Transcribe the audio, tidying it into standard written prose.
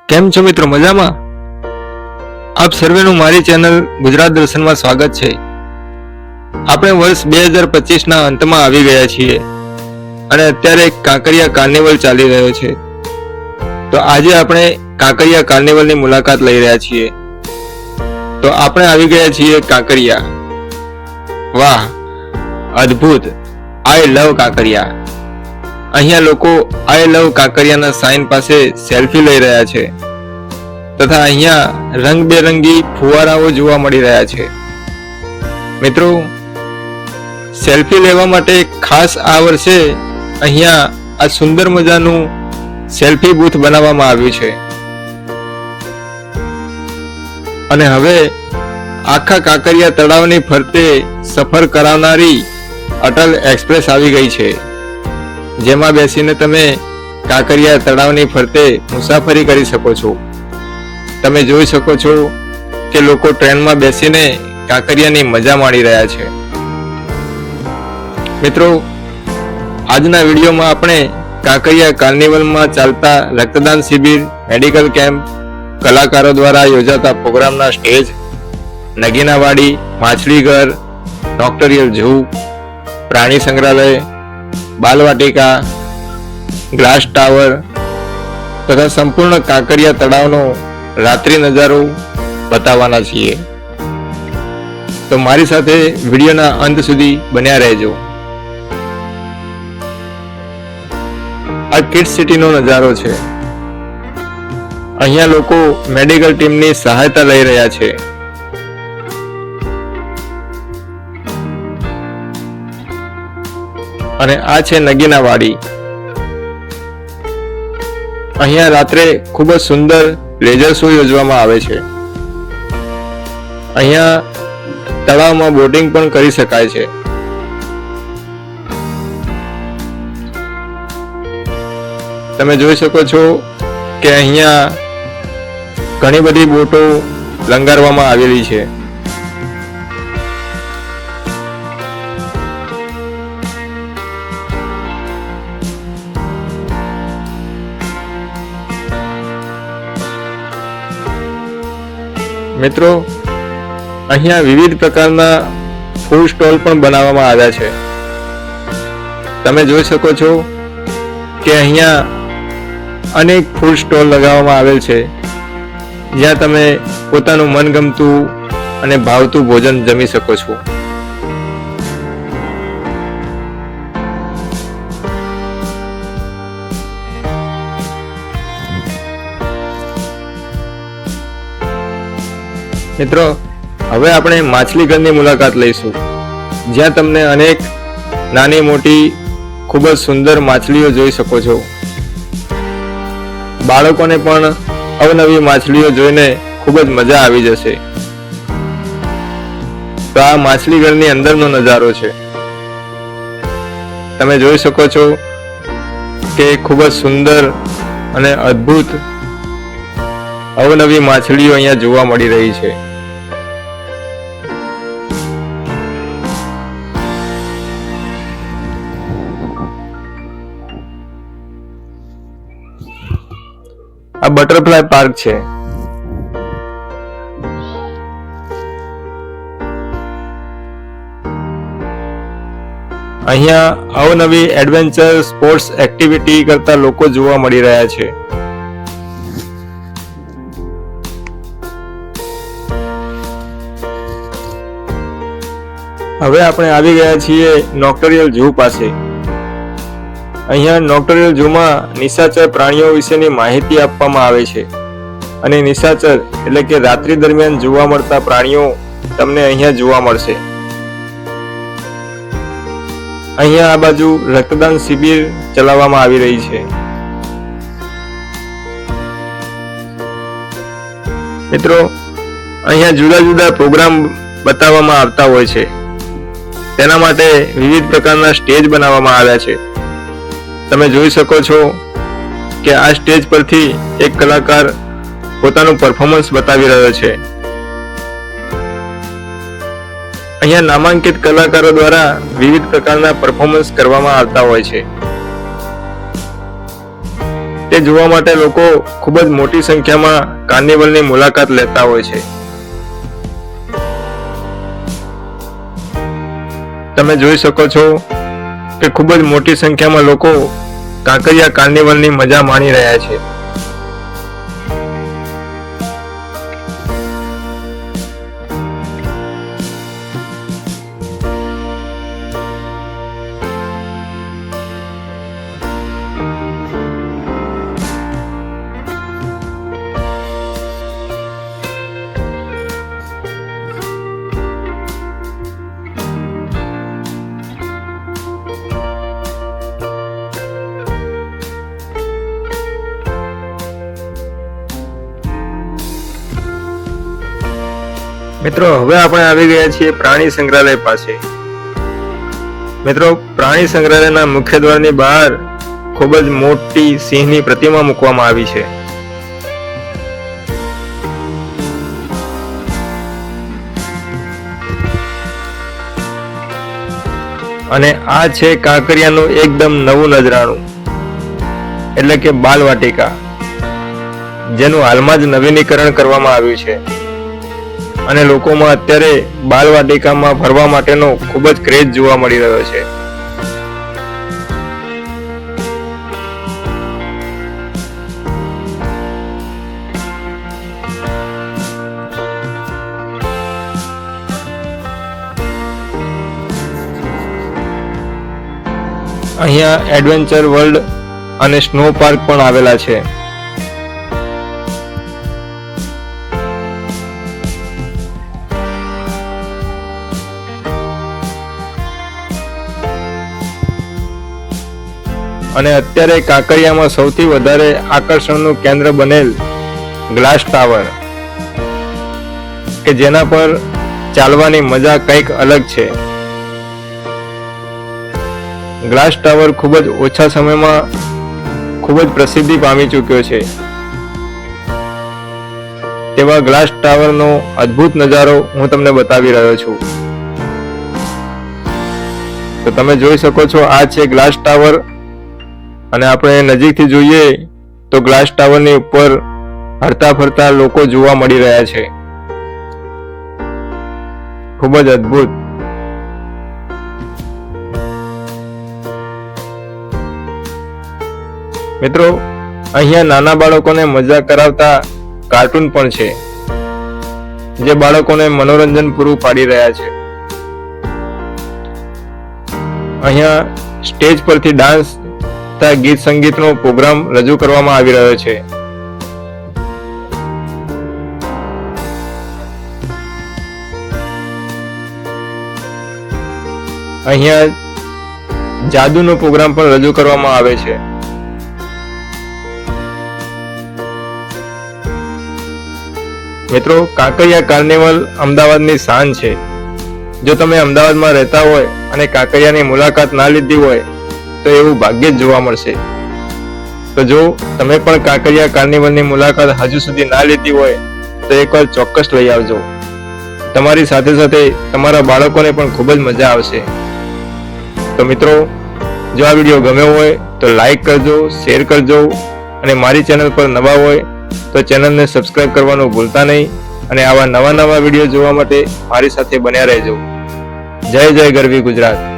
કેમ છો મિત્રો, મજામાં? આપ સર્વેનું મારી ચેનલ ગુજરાત દર્શનમાં સ્વાગત છે. આપણે વર્ષ 2025ના અંતમાં આવી ગયા છીએ અને અત્યારે કાંકરિયા કાર્નિવલ ચાલી રહ્યો છે. તો આજે આપણે કાંકરિયા કાર્નિવલની મુલાકાત લઈ રહ્યા છીએ. તો આપણે આવી ગયા છીએ કાંકરિયા. વાહ, અદ્ભુત! આઈ લવ કાંકરિયા. અહીંયા લોકો આઈ લવ કાંકરિયાના સાઇન પાસે સેલ્ફી લઈ રહ્યા છે તથા અહીંયા રંગબેરંગી ફુવારાઓ જોવા મળી રહ્યા છે. મિત્રો, સેલ્ફી લેવા માટે ખાસ આ વર્ષે અહીંયા આ સુંદર મજાનું સેલ્ફી બૂથ બનાવવામાં આવ્યું છે. અને હવે આખા કાંકરિયા તળાવની ફરતે સફર કરાવનારી અટલ એક્સપ્રેસ આવી ગઈ છે, જેમાં બેસીને તમે કાંકરિયા તળાવની ફરતે મુસાફરી કરી શકો છો. તમે જોઈ શકો છો કે લોકો ટ્રેનમાં બેસીને કાંકરિયાની મજા માણી રહ્યા છે. મિત્રો, આજના વિડીયોમાં આપણે કાંકરિયા કાર્નિવલમાં ચાલતા રક્તદાન શિબિર, મેડિકલ કેમ્પ, કલાકારો દ્વારા યોજાતા પ્રોગ્રામના સ્ટેજ, નગીનાવાડી, માછલીઘર, નોક્ટોરિયલ ઝૂ, પ્રાણી સંગ્રહાલય, બાલવાટિકા, ગ્લાસ ટાવર તથા સંપૂર્ણ કાંકરિયા તળાવનો રાત્રિ નજારો બતાવવાના છીએ. તો મારી સાથે વિડીયોના અંત સુધી બન્યા રહેજો. આ કિડ્સ સિટીનો નજારો છે. અહીંયા લોકો મેડિકલ ટીમની સહાયતા લઈ રહ્યા છે. અને આ છે નગીનાવાડી. અહીંયા રાત્રે ખૂબ જ સુંદર લેઝર શો યોજવામાં આવે છે. અહીંયા તળાવમાં બોટિંગ પણ કરી શકાય છે. તમે જોઈ શકો છો કે અહીંયા ઘણી બધી બોટો લંગારવામાં આવેલી છે. મિત્રો, અહીંયા વિવિધ પ્રકારના ફૂડ સ્ટોલ પણ બનાવવામાં આવ્યા છે. તમે જોઈ શકો છો કે અહીંયા અનેક ફૂડ સ્ટોલ લગાવવામાં આવેલ છે, જ્યાં તમે પોતાનું મનગમતું અને ભાવતું ભોજન જમી શકો છો. મિત્રો, હવે આપણે માછલીઘરની મુલાકાત લઈશું, જ્યાં તમને અનેક નાની મોટી ખૂબ જ સુંદર માછલીઓ જોઈ શકો છો. બાળકોને પણ અવનવી માછલીઓ જોઈને ખૂબ જ મજા આવી જશે. તો આ માછલીઘરની અંદરનો નજારો છે. તમે જોઈ શકો છો કે ખૂબ જ સુંદર અને અદ્ભુત અવનવી માછલીઓ અહીંયા જોવા મળી રહી છે. આ બટરફ્લાય પાર્ક છે. અહીંયા અવનવી એડવેન્ચર સ્પોર્ટ્સ એક્ટિવિટી કરતા લોકો જોવા મળી રહ્યા છે. હવે આપણે આવી ગયા છીએ નોક્ટોરિયલ ઝૂ પાસે. અહીંયા નોક્ટોરિયલ ઝૂમાં નિશાચર પ્રાણીઓ વિશેની માહિતી આપવામાં આવે છે. અને નિશાચર એટલે કે રાત્રિ દરમિયાન જોવા મળતા પ્રાણીઓ તમને અહીંયા જોવા મળશે. અહીંયા આ બાજુ રક્તદાન શિબિર ચલાવવામાં આવી રહી છે. મિત્રો, અહીંયા જુદા જુદા પ્રોગ્રામ બતાવવામાં આવતા હોય છે. તેના માટે વિવિધ પ્રકારના સ્ટેજ બનાવવામાં આવ્યા છે. તમે જોઈ શકો છો કે આ સ્ટેજ પરથી એક કલાકાર પોતાનું પરફોર્મન્સ બતાવી રહ્યો છે. અહીંયા નામાંકિત કલાકારો દ્વારા વિવિધ પ્રકારના પરફોર્મન્સ કરવામાં આવતા હોય છે. તે જોવા માટે લોકો ખૂબ જ મોટી સંખ્યામાં કાર્નિવલની મુલાકાત લેતા હોય છે. તમે જોઈ શકો છો કે ખૂબ જ મોટી સંખ્યામાં લોકો કાંકરિયા કાર્નિવલની મજા માણી રહ્યા છે. મિત્રો, હવે આપણે આવી ગયા છીએ પ્રાણી સંગ્રહાલય પાસે. મિત્રો, પ્રાણી સંગ્રહાલયના મુખ્ય દ્વારની બહાર ખૂબ જ મોટી સિંહની પ્રતિમા મૂકવામાં આવી છે. અને આ છે કાંકરિયાનું એકદમ નવું નજરાણું, એટલે કે બાલવાટિકા, જેનું હાલમાં જ નવીનીકરણ કરવામાં આવ્યું છે. અને લોકોમાં અત્યારે બાલવાટિકામાં ફરવા માટેનો ખૂબ જ ક્રેઝ જોવા મળી રહ્યો છે. અહીંયા એડવેન્ચર વર્લ્ડ અને સ્નો પાર્ક પણ આવેલા છે. અને અત્યારે કાંકરિયામાં સૌથી વધારે આકર્ષણનું કેન્દ્ર બનેલ ગ્લાસ ટાવર, કે જેના પર ચાલવાની મજા કંઈક અલગ છે. ગ્લાસ ટાવર ખૂબ જ ઓછા સમયમાં ખૂબ જ પ્રસિદ્ધિ પામી ચૂક્યો છે. તેવા ગ્લાસ ટાવરનો અદ્ભુત નજારો હું તમને બતાવી રહ્યો છું. તો તમે જોઈ શકો છો, આ છે ગ્લાસ ટાવર. અને આપણે નજીકથી જોઈએ તો ગ્લાસ ટાવરની ઉપર હરતા ફરતા લોકો જોવા મળી રહ્યા છે. ખૂબ જ અદ્ભુત. મિત્રો, અહીંયા નાના બાળકોને મજા કરાવતા કાર્ટૂન પણ છે, જે બાળકોને મનોરંજન પૂરું પાડી રહ્યા છે. અહીંયા સ્ટેજ પરથી ડાન્સ, ગીત સંગીતનો પ્રોગ્રામ રજૂ કરવામાં આવી રહ્યો છે. અહીંયા જાદુનો પ્રોગ્રામ પણ રજૂ કરવામાં આવે છે. મિત્રો, કાંકરિયા કાર્નિવલ અમદાવાદની શાન છે. જો તમે અમદાવાદમાં રહેતા હોય અને કાંકરિયાની મુલાકાત ના લીધી હોય તો એવું ભાગ્ય જ જોવા મળશે. તો જો તમે પણ કાંકરિયા કાર્નિવલની મુલાકાત હજુ સુધી ના લીધી હોય તો એકવાર ચોક્કસ લઈ આવજો. તમારી સાથે સાથે તમારા બાળકોને પણ ખૂબ જ મજા આવશે. તો મિત્રો, જો આ વિડીયો ગમ્યો હોય તો લાઈક કરજો, શેર કરજો, અને મારી ચેનલ પર નવા હોય તો ચેનલને સબસ્ક્રાઇબ કરવાનું ભૂલતા નહીં. અને આવા નવા વિડીયો જોવા માટે મારી સાથે બન્યા રહેજો. જય જય ગરવી ગુજરાત.